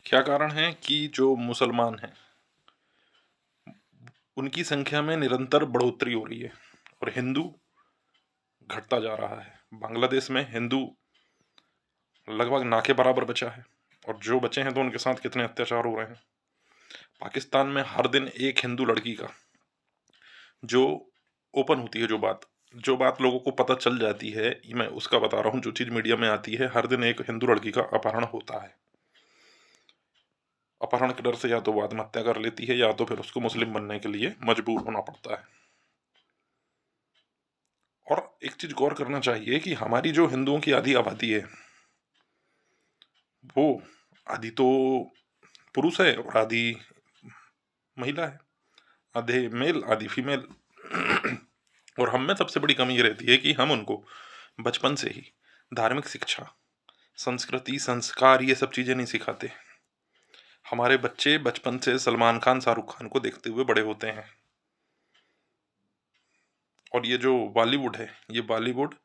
क्या कारण है कि जो मुसलमान हैं, उनकी संख्या में निरंतर बढ़ोतरी हो रही है और हिंदू घटता जा रहा है। बांग्लादेश में हिंदू लगभग ना के बराबर बचा है और जो बचे हैं तो उनके साथ कितने अत्याचार हो रहे हैं। पाकिस्तान में हर दिन एक हिंदू लड़की का जो ओपन होती है, जो बात लोगों को पता चल जाती है, मैं उसका बता रहा हूँ, जो चीज़ मीडिया में आती है, हर दिन एक हिंदू लड़की का अपहरण होता है। अपहरण के डर से या तो वो आत्महत्या कर लेती है या तो फिर उसको मुस्लिम बनने के लिए मजबूर होना पड़ता है। और एक चीज गौर करना चाहिए कि हमारी जो हिंदुओं की आधी आबादी है, वो आधी तो पुरुष है और आधी महिला है, आधे मेल आधी फीमेल। और हम में सबसे बड़ी कमी ये रहती है कि हम उनको बचपन से ही धार्मिक शिक्षा, संस्कृति, संस्कार, ये सब चीजें नहीं सिखाते। हमारे बच्चे बचपन से सलमान खान, शाहरुख खान को देखते हुए बड़े होते हैं। और ये जो बॉलीवुड है, ये बॉलीवुड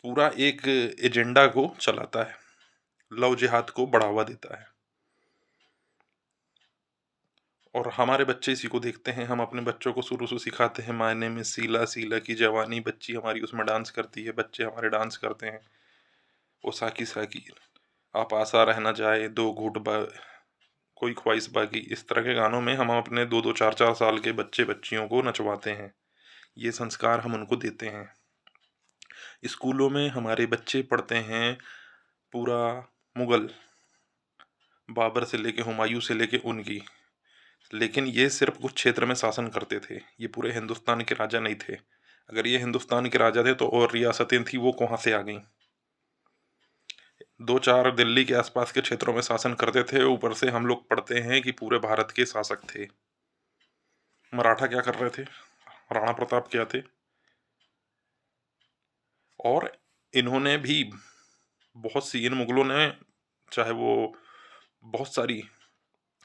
पूरा एक एजेंडा को चलाता है, लव जिहाद को बढ़ावा देता है। और हमारे बच्चे इसी को देखते हैं। हम अपने बच्चों को शुरू से सिखाते हैं, मायने में सीला सीला की जवानी, बच्ची हमारी उसमें डांस करती है, बच्चे हमारे डांस करते हैं। ओ साकी साकी, आप आसा रह न जाए, दो घूट कोई ख्वाहिश बाकी, इस तरह के गानों में हम अपने 2-2 4-4 साल के बच्चे बच्चियों को नचवाते हैं। ये संस्कार हम उनको देते हैं। स्कूलों में हमारे बच्चे पढ़ते हैं पूरा मुगल, बाबर से लेके हुमायूं से लेके उनकी। लेकिन ये सिर्फ कुछ क्षेत्र में शासन करते थे, ये पूरे हिंदुस्तान के राजा नहीं थे। अगर ये हिंदुस्तान के राजा थे तो और रियासतें थी वो कहाँ से आ गईं? 2-4 दिल्ली के आसपास के क्षेत्रों में शासन करते थे, ऊपर से हम लोग पढ़ते हैं कि पूरे भारत के शासक थे। मराठा क्या कर रहे थे? राणा प्रताप क्या थे? और इन्होंने भी बहुत सी, इन मुगलों ने, चाहे वो बहुत सारी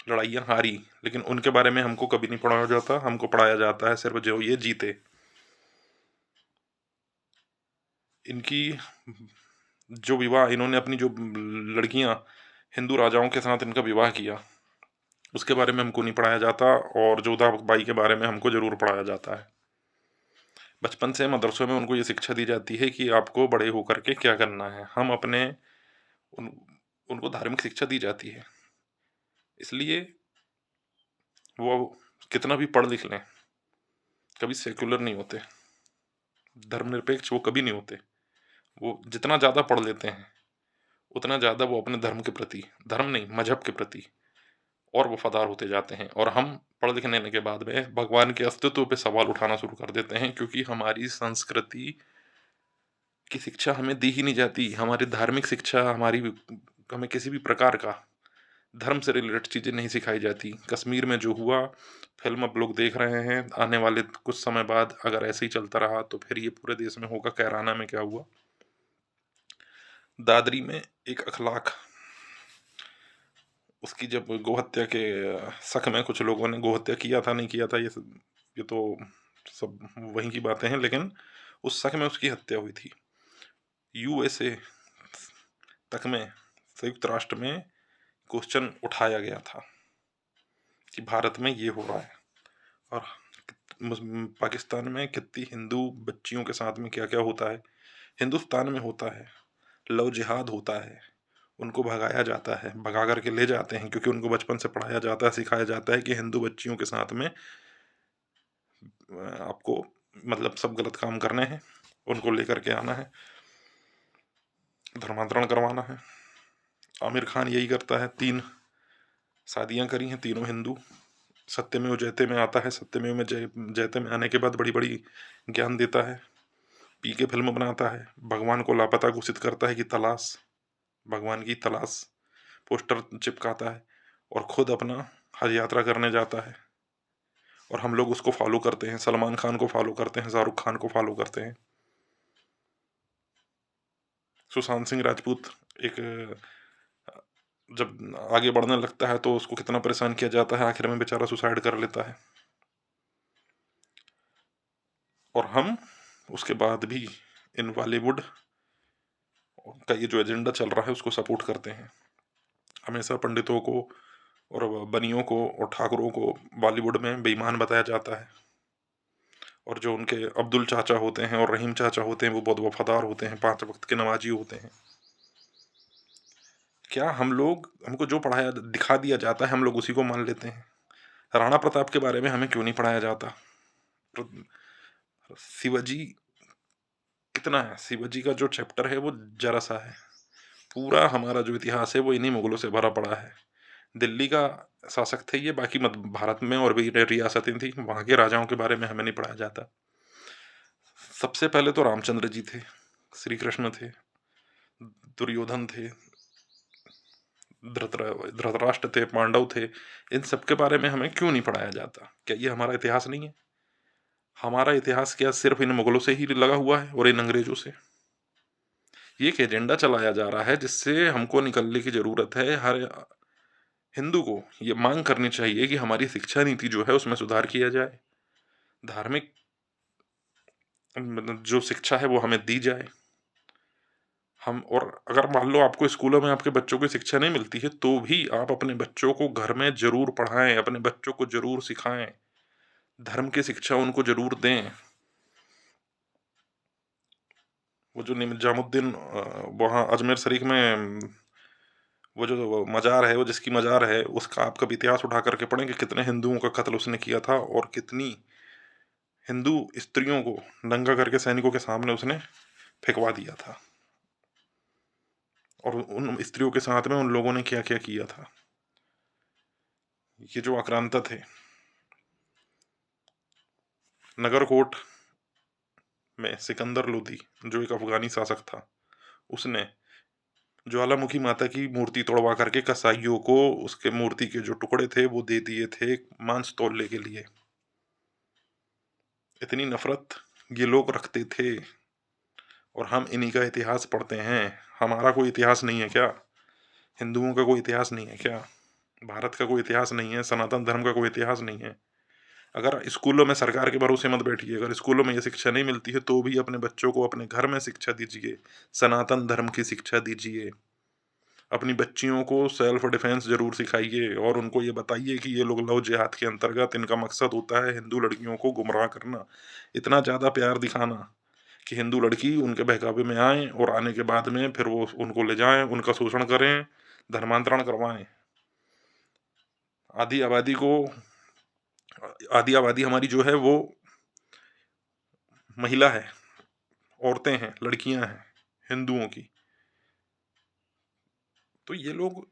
लड़ाइयाँ हारी, लेकिन उनके बारे में हमको कभी नहीं पढ़ाया जाता। हमको पढ़ाया जाता है सिर्फ जो ये जीते। इनकी जो विवाह, इन्होंने अपनी जो लड़कियां हिंदू राजाओं के साथ इनका विवाह किया, उसके बारे में हमको नहीं पढ़ाया जाता। और जोधाबाई के बारे में हमको जरूर पढ़ाया जाता है। बचपन से मदरसों में उनको ये शिक्षा दी जाती है कि आपको बड़े होकर के क्या करना है। हम अपने उन, उनको धार्मिक शिक्षा दी जाती है, इसलिए वो कितना भी पढ़ लिख लें, कभी सेक्युलर नहीं होते, धर्मनिरपेक्ष वो कभी नहीं होते। वो जितना ज़्यादा पढ़ लेते हैं उतना ज़्यादा वो अपने धर्म के प्रति, धर्म नहीं मजहब के प्रति और वफादार होते जाते हैं। और हम पढ़ लिखने के बाद में भगवान के अस्तित्व पे सवाल उठाना शुरू कर देते हैं, क्योंकि हमारी संस्कृति की शिक्षा हमें दी ही नहीं जाती। हमारी धार्मिक शिक्षा, हमें किसी भी प्रकार का धर्म से रिलेटेड चीज़ें नहीं सिखाई जाती। कश्मीर में जो हुआ, फिल्म अब लोग देख रहे हैं। आने वाले कुछ समय बाद अगर ऐसे ही चलता रहा तो फिर ये पूरे देश में होगा। कैराना में क्या हुआ, दादरी में एक अखलाक, उसकी जब गोहत्या के शक में कुछ लोगों ने गोहत्या किया था, नहीं किया था, ये तो सब वहीं की बातें हैं, लेकिन उस शक में उसकी हत्या हुई थी। यूएसए तक में, संयुक्त राष्ट्र में क्वेश्चन उठाया गया था कि भारत में ये हो रहा है और पाकिस्तान में कितनी हिंदू बच्चियों के साथ में क्या क्या होता है। हिंदुस्तान में होता है, लव जिहाद होता है, उनको भगाया जाता है, भगा करके ले जाते हैं, क्योंकि उनको बचपन से पढ़ाया जाता है, सिखाया जाता है कि हिंदू बच्चियों के साथ में आपको मतलब सब गलत काम करने हैं, उनको लेकर के आना है, धर्मांतरण करवाना है। आमिर खान यही करता है। 3 शादियां करी हैं, तीनों हिंदू। सत्यमेव जयते में आता है, सत्यमेव में जयते में आने के बाद बड़ी बड़ी ज्ञान देता है, पी के फिल्म बनाता है, भगवान को लापता घोषित करता है कि तलाश, भगवान की तलाश पोस्टर चिपकाता है और खुद अपना हज यात्रा करने जाता है। और हम लोग उसको फॉलो करते हैं, सलमान खान को फॉलो करते हैं, शाहरुख खान को फॉलो करते हैं। सुशांत सिंह राजपूत एक जब आगे बढ़ने लगता है तो उसको कितना परेशान किया जाता है, आखिर में बेचारा सुसाइड कर लेता है। और हम उसके बाद भी इन बॉलीवुड का ये जो एजेंडा चल रहा है उसको सपोर्ट करते हैं। हमेशा पंडितों को और बनियों को और ठाकुरों को बॉलीवुड में बेईमान बताया जाता है, और जो उनके अब्दुल चाचा होते हैं और रहीम चाचा होते हैं वो बहुत वफादार होते हैं, 5 वक्त के नमाजी होते हैं। क्या हमको जो पढ़ाया दिखा दिया जाता है हम लोग उसी को मान लेते हैं? राणा प्रताप के बारे में हमें क्यों नहीं पढ़ाया जाता? शिवाजी कितना है, शिवाजी का जो चैप्टर है वो जरा सा है। पूरा हमारा जो इतिहास है वो इन्हीं मुगलों से भरा पड़ा है। दिल्ली का शासक थे ये, बाकी मत भारत में और भी रियासतें थी, वहाँ के राजाओं के बारे में हमें नहीं पढ़ाया जाता। सबसे पहले तो रामचंद्र जी थे, श्री कृष्ण थे, दुर्योधन थे, धृतराष्ट्र थे, पांडव थे। इन सब के बारे में हमें क्यों नहीं पढ़ाया जाता? क्या ये हमारा इतिहास नहीं है? हमारा इतिहास क्या सिर्फ इन मुगलों से ही लगा हुआ है और इन अंग्रेजों से? ये एक एजेंडा चलाया जा रहा है जिससे हमको निकलने की जरूरत है। हर हिंदू को ये मांग करनी चाहिए कि हमारी शिक्षा नीति जो है उसमें सुधार किया जाए, धार्मिक जो शिक्षा है वो हमें दी जाए। हम और अगर मान लो आपको स्कूलों में आपके बच्चों को शिक्षा नहीं मिलती है तो भी आप अपने बच्चों को घर में जरूर पढ़ाएं, अपने बच्चों को जरूर सिखाएं, धर्म की शिक्षा उनको जरूर दें। वो जो निजामुद्दीन वहाँ अजमेर शरीफ में वो जो मजार है, वो जिसकी मजार है, उसका आप कभी इतिहास उठा करके पढ़ें कि कितने हिंदुओं का कत्ल उसने किया था और कितनी हिंदू स्त्रियों को नंगा करके सैनिकों के सामने उसने फेंकवा दिया था, और उन स्त्रियों के साथ में उन लोगों ने क्या क्या किया था। ये जो आक्रांता थे, नगरकोट में सिकंदर लोदी जो एक अफगानी शासक था, उसने ज्वालामुखी माता की मूर्ति तोड़वा करके कसाईयों को उसके मूर्ति के जो टुकड़े थे वो दे दिए थे मांस तोड़ने के लिए। इतनी नफरत ये लोग रखते थे, और हम इन्हीं का इतिहास पढ़ते हैं। हमारा कोई इतिहास नहीं है क्या? हिंदुओं का कोई इतिहास नहीं है क्या? भारत का कोई इतिहास नहीं है? सनातन धर्म का कोई इतिहास नहीं है? अगर स्कूलों में सरकार के भरोसे मत बैठिए, अगर स्कूलों में ये शिक्षा नहीं मिलती है तो भी अपने बच्चों को अपने घर में शिक्षा दीजिए, सनातन धर्म की शिक्षा दीजिए। अपनी बच्चियों को सेल्फ डिफेंस जरूर सिखाइए और उनको ये बताइए कि ये लोग लव जिहाद के अंतर्गत इनका मकसद होता है हिंदू लड़कियों को गुमराह करना, इतना ज़्यादा प्यार दिखाना कि हिंदू लड़की उनके बहकावे में आए और आने के बाद में फिर वो उनको ले जाएं, उनका शोषण करें, धर्मांतरण करवाएं। आधी आबादी को आधी आबादी हमारी जो है वो महिला है, औरतें हैं, लड़कियां हैं हिंदुओं की। तो ये लोग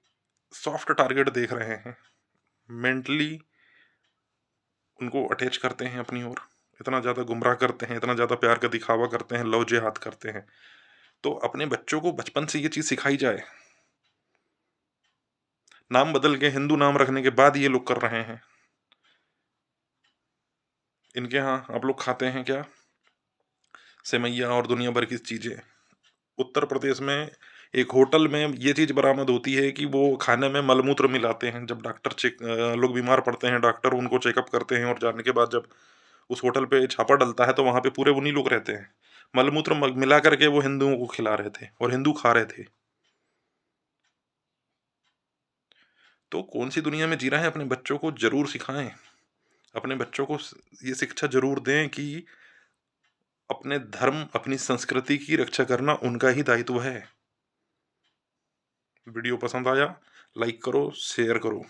सॉफ्ट टारगेट देख रहे हैं, मेंटली उनको अटैच करते हैं अपनी ओर, इतना ज़्यादा गुमराह करते हैं, इतना ज़्यादा प्यार का दिखावा करते हैं, लव जिहाद करते हैं। तो अपने बच्चों को बचपन से ये चीज़ सिखाई जाए। नाम बदल के हिंदू नाम रखने के बाद ये लोग कर रहे हैं। इनके यहाँ आप लोग खाते हैं क्या? सेमैया और दुनिया भर की चीज़ें। उत्तर प्रदेश में एक होटल में ये चीज़ बरामद होती है कि वो खाने में मलमूत्र मिलाते हैं। जब लोग बीमार पड़ते हैं, डॉक्टर उनको चेकअप करते हैं और जाने के बाद जब उस होटल पे छापा डलता है तो वहाँ पे पूरे उन्हीं लोग रहते हैं। मलमूत्र मिला करके वो हिंदुओं को खिला रहे थे और हिंदू खा रहे थे। तो कौन सी दुनिया में जी रहे हैं? अपने बच्चों को जरूर सिखाएं, अपने बच्चों को ये शिक्षा जरूर दें कि अपने धर्म, अपनी संस्कृति की रक्षा करना उनका ही दायित्व है। वीडियो पसंद आया, लाइक करो, शेयर करो।